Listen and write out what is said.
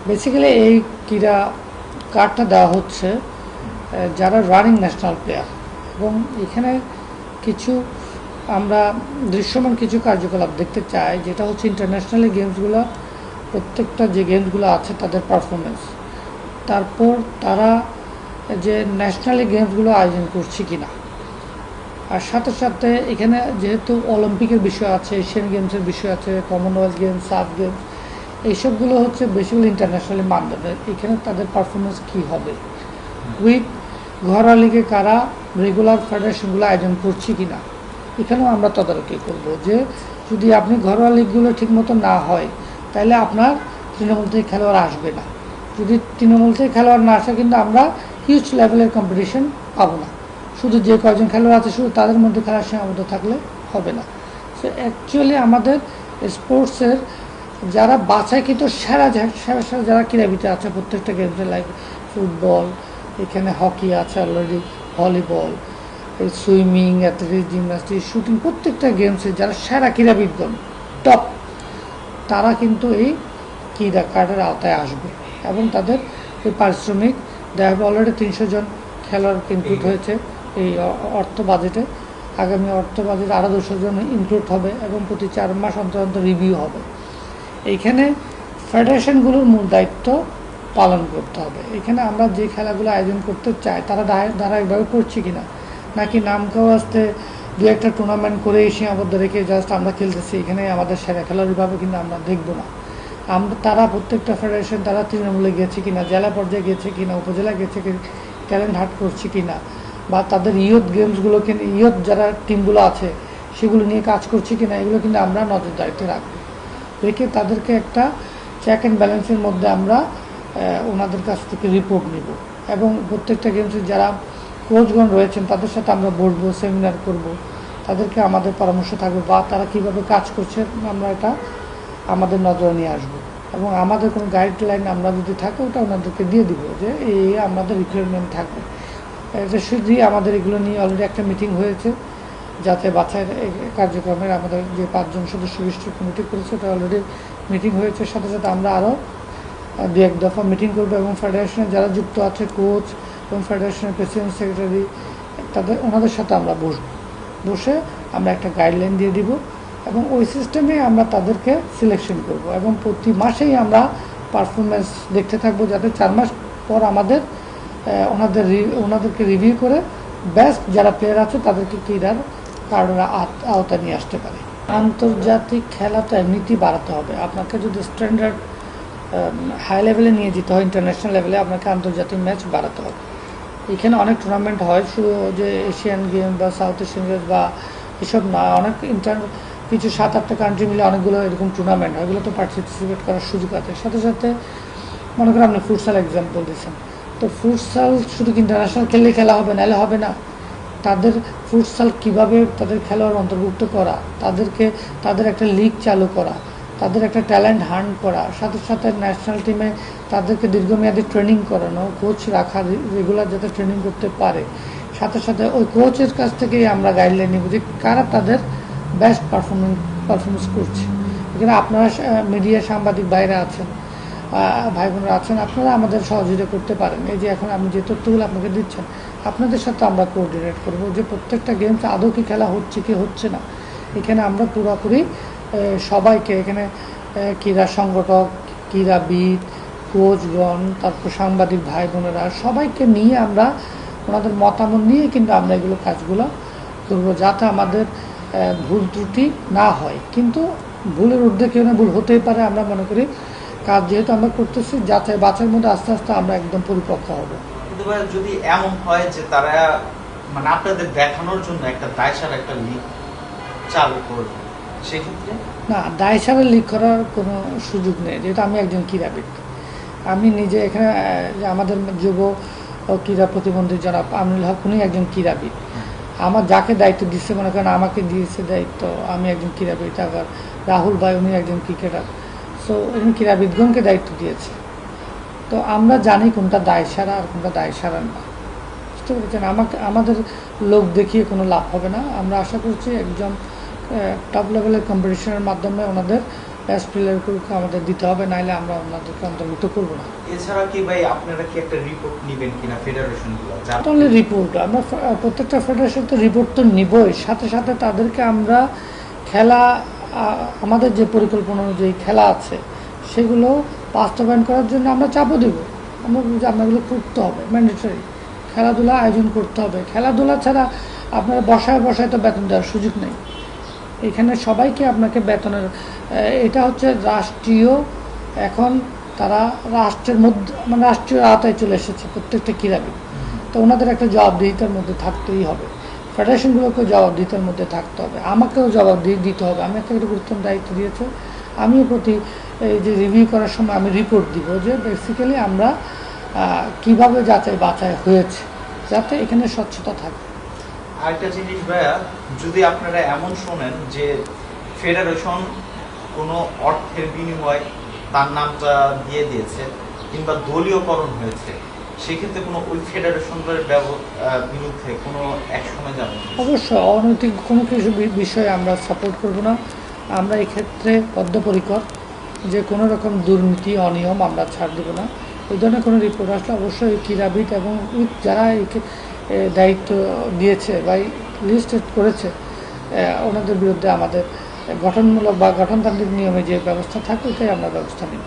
Basically এই ক্রীড়া কার্ডটা দেওয়া হচ্ছে যারা রানিং ন্যাশনাল প্লেয়ার, এবং এখানে কিছু আমরা দৃশ্যমান কিছু কার্যকলাপ দেখতে চাই, যেটা হচ্ছে ইন্টারন্যাশনালি গেমসগুলো, প্রত্যেকটা যে গেমসগুলো আছে তাদের পারফরমেন্স, তারপর তারা যে ন্যাশনালি গেমসগুলো আয়োজন করছে কিনা, আর সাথে সাথে এখানে যেহেতু অলিম্পিকের বিষয় আছে, এশিয়ান গেমসের বিষয় আছে, কমনওয়েলথ গেমস, সাফ গেমস, এইসবগুলো হচ্ছে বেসিক্যালি ইন্টারন্যাশনালি মানদণ্ডের। এখানে তাদের পারফরমেন্স কী হবে, উইথ ঘরোয়া লিগে কারা রেগুলার ফেডারেশনগুলো আয়োজন করছে কিনা, এখানেও আমরা তদারকি করব। যে যদি আপনি ঘরোয়া লিগগুলো ঠিকমতো না হয়, তাহলে আপনার তৃণমূল থেকে খেলোয়াড় আসবে না। যদি তৃণমূল থেকে খেলোয়াড় না আসে, কিন্তু আমরা হিউজ লেভেলের কম্পিটিশন পাবো না। শুধু যে কয়জন খেলোয়াড় আছে শুধু তাদের মধ্যে খেলার সীমাবদ্ধ থাকলে হবে না। সো অ্যাকচুয়ালি আমাদের স্পোর্টসের যারা বাছাইকৃত সেরা সেরা সেরা যারা ক্রীড়াবিদ আছে প্রত্যেকটা গেমসে, লাইক ফুটবল, এখানে হকি আছে already, volleyball, swimming, athletics, gymnastics, shooting, প্রত্যেকটা গেমসে যারা সেরা ক্রীড়াবিদগণ টপ, তারা কিন্তু এই ক্রীড়া কার্ডের আওতায় আসবে এবং তাদের এই পারিশ্রমিক দেওয়া হবে। অলরেডি 300 জন খেলোয়াড় ইনক্লুড হয়েছে এই অর্থ বাজেটে। আগামী অর্থ বাজেটে আরও 200 জন ইনক্লুড হবে এবং প্রতি 4 মাস অন্তর অন্তর রিভিউ হবে। এইখানে ফেডারেশনগুলোর মূল দায়িত্ব পালন করতে হবে। এখানে আমরা যে খেলাগুলো আয়োজন করতে চাই তারা ধারাবাহিকভাবে করছি কিনা, নাকি নামকাও আসতে দু একটা টুর্নামেন্ট করে সীমাবদ্ধ রেখে জাস্ট আমরা খেলতেছি, এখানে আমাদের সেরা খেলোয়াড়ভাবে কিন্তু আমরা দেখব না। আমরা তারা প্রত্যেকটা ফেডারেশন তারা তৃণমূলে গেছে কিনা, জেলা পর্যায়ে গেছে কিনা, উপজেলা গেছে কি, ট্যালেন্ট হাট করছে কিনা, বা তাদের ইয়ুথ গেমসগুলোকে, ইয়ুথ যারা টিমগুলো আছে সেগুলো নিয়ে কাজ করছে কিনা, এগুলো কিন্তু আমরা নজরদারিতে রাখবো। রেখে তাদেরকে একটা চেক অ্যান্ড ব্যালেন্সের মধ্যে আমরা ওনাদের কাছ থেকে রিপোর্ট নিব, এবং প্রত্যেকটা গেমসের যারা কোচগণ রয়েছেন তাদের সাথে আমরা বসবো, সেমিনার করব, তাদেরকে আমাদের পরামর্শ থাকবে, বা তারা কীভাবে কাজ করছে আমরা এটা আমাদের নজরে নিয়ে আসবো, এবং আমাদের কোনো গাইডলাইন আমরা যদি থাকে ওটা ওনাদেরকে দিয়ে দিব যে এই আমাদের রিকোয়ারমেন্ট থাকবে। এটা শুধুই আমাদের এগুলো নিয়ে অলরেডি একটা মিটিং হয়েছে, যাতে বাছাইয়ের কার্যক্রমের আমাদের যে 5 জন সদস্য বিশিষ্ট কমিটি করেছে ওটা অলরেডি মিটিং হয়েছে। সাথে সাথে আমরা আরও 2-1 দফা মিটিং করবো, এবং ফেডারেশনে যারা যুক্ত আছে কোচ এবং ফেডারেশনের প্রেসিডেন্ট, সেক্রেটারি, ওনাদের সাথে আমরা বসে আমরা একটা গাইডলাইন দিয়ে দিব, এবং ওই সিস্টেমে আমরা তাদেরকে সিলেকশন করব, এবং প্রতি মাসেই আমরা পারফরমেন্স দেখতে থাকবো, যাতে 4 মাস পর আমাদের ওনাদেরকে রিভিউ করে বেস্ট যারা প্লেয়ার আছে তাদেরকে ক্রীড়ার কারণে আওতায় নিয়ে আসতে পারে। আন্তর্জাতিক খেলা তো এমনিতেই বাড়াতে হবে। আপনাকে যদি স্ট্যান্ডার্ড হাই লেভেলে নিয়ে যেতে হয়, ইন্টারন্যাশনাল লেভেলে, আপনাকে আন্তর্জাতিক ম্যাচ বাড়াতে হবে। এখানে অনেক টুর্নামেন্ট হয়, শুধু যে এশিয়ান গেম বা সাউথ এশিয়ান গেমস বা এসব না, অনেক কিছু 7-8টা কান্ট্রি মিলে অনেকগুলো এরকম টুর্নামেন্ট হয়, এগুলো তো পার্টিসিপেট করার সুযোগ আছে। সাথে সাথে মনে করেন আপনি ফুটসাল এক্সাম্পল দিচ্ছেন, তো ফুটসাল শুধু ইন্টারন্যাশনাল খেললেই খেলা হবে, নাহলে হবে না। তাদের ফুটসাল কীভাবে তাদের খেলোয়াড় অন্তর্ভুক্ত করা, তাদের একটা লিগ চালু করা, তাদের একটা ট্যালেন্ট হান্ট করা, সাথে সাথে ন্যাশনাল টিমে তাদেরকে দীর্ঘমেয়াদী ট্রেনিং করানো, কোচ রাখা, রেগুলার যাতে ট্রেনিং করতে পারে। সাথে সাথে ওই কোচের কাছ থেকেই আমরা গাইডলাইন নিব যে কারা তাদের বেস্ট পারফরমেন্স করছে। এখানে আপনারা মিডিয়া সাংবাদিক ভাইরা আছেন, ভাই বোনরা আছেন, আপনারা আমাদের সহযোগিতা করতে পারেন। এই যে এখন আমি যে তথ্যগুলো আপনাকে দিচ্ছেন, আপনাদের সাথে আমরা কোঅর্ডিনেট করবো যে প্রত্যেকটা গেমস আদৌ কি খেলা হচ্ছে কি হচ্ছে না। এখানে আমরা পুরোপুরি সবাইকে, এখানে ক্রীড়া সংগঠক, ক্রীড়াবিদ, কোচগণ, তারপর সাংবাদিক ভাই বোনেরা, সবাইকে নিয়ে আমরা ওনাদের মতামত নিয়ে কিন্তু আমরা এগুলো কাজগুলো করবো, যাতে আমাদের ভুল ত্রুটি না হয়। কিন্তু ভুলের ঊর্ধ্বে কেউ না, ভুল হতেই পারে। আমরা মনে করি কাজ যেহেতু আমরা করতেছি, বাছাইয়ের মধ্যে আস্তে আস্তে আমরা একদম পরিপক্ক হব। কিন্তু ভাই যদি এমন হয় যে তারা মানে আপনাদের দেখানোর জন্য একটা দায়সারা একটা লিগ চালু করবে, সেক্ষেত্রে না, দায়সারা লিগ করার কোনো সুযোগ নেই, যেহেতু আমি একজন ক্রীড়াবিদ। আমি নিজে এখানে আমাদের যুব ক্রীড়া প্রতিবন্ধী জনাব আমিনুল হক, উনি একজন ক্রীড়াবিদ। আমার যাকে দায়িত্ব দিচ্ছে, মনে করেন আমাকে দিয়েছে দায়িত্ব, আমি একজন ক্রীড়াবিদ। আবার রাহুল ভাই, উনি একজন ক্রিকেটার, সো উনি ক্রীড়াবিদগণকে দায়িত্ব দিয়েছে। তো আমরা জানি কোনটা দায়সারা আর কোনটা দায়সারা না, বুঝতে পেরেছেন। আমাদের লোক দেখিয়ে কোনো লাভ হবে না। আমরা আশা করছি একজন টপ লেভেলের কম্পিটিশনের মাধ্যমে ওনাদের বেস্ট প্লেয়ারগুলোকে আমাদের দিতে হবে, নাইলে আমরা ওনাদেরকে অন্তর্ভুক্ত করবো না। এছাড়া কি ভাই আপনারা কি একটা রিপোর্ট নেবেন কিনা ফেডারেশনগুলো? নট অনলি রিপোর্ট, আমরা প্রত্যেকটা ফেডারেশন তো রিপোর্ট তো নিবই, সাথে সাথে তাদেরকে আমরা খেলা আমাদের যে পরিকল্পনা অনুযায়ী খেলা আছে সেগুলো বাস্তবায়ন করার জন্য আমরা চাপও দেব। আমরা বলছি আপনাগুলো করতে হবে, ম্যান্ডেটরি খেলাধুলা আয়োজন করতে হবে। খেলাধুলা ছাড়া আপনারা বসায় বসায় তো বেতন দেওয়ার সুযোগ নেই। এখানে সবাইকে আপনাকে বেতনের এটা হচ্ছে রাষ্ট্রীয়, এখন তারা রাষ্ট্রের মধ্যে মানে রাষ্ট্রীয় আওতায় চলে এসেছে প্রত্যেকটা ক্রীড়াবিদ। তো ওনাদের একটা জবাবদিহিতার মধ্যে থাকতেই হবে, ফেডারেশনগুলোকেও জবাবদিহিতার মধ্যে থাকতে হবে, আমাকেও জবাবদিহি দিতে হবে। আমি একটা গুরুত্বপূর্ণ দায়িত্ব দিয়েছে, আমিও প্রতি এই যে রিভিউ করার সময় আমি রিপোর্ট দিব যে বেসিক্যালি আমরা কিভাবে যাচাই বাছাই হয়েছে, যাতে এখানে স্বচ্ছতা থাকে। আরেকটা জিনিস ভাইয়া, যদি আপনারা এমন শোনেন যে ফেডারেশন কোনো অর্থের বিনিময়ে তার নামটা দিয়ে দিয়েছে কিংবা দলীয়করণ হয়েছে, সেক্ষেত্রে কোনো ওই ফেডারেশনের বিরুদ্ধে কোনো অ্যাকশনে যাবেন? অবশ্যই অনৈতিক কোনো কিছু বিষয়ে আমরা সাপোর্ট করব না। আমরা এক্ষেত্রে বদ্ধপরিকর যে কোনো রকম দুর্নীতি অনিয়ম আমরা ছাড় দেব না। এই ধরনের কোনো রিপোর্ট আসলে অবশ্যই ক্রীড়াবিদ এবং যারা দায়িত্ব দিয়েছে বা লিস্টেড করেছে ওনাদের বিরুদ্ধে আমাদের গঠনমূলক বা গঠনতান্ত্রিক নিয়মে যে ব্যবস্থা থাকে ওটাই আমরা ব্যবস্থা নিব।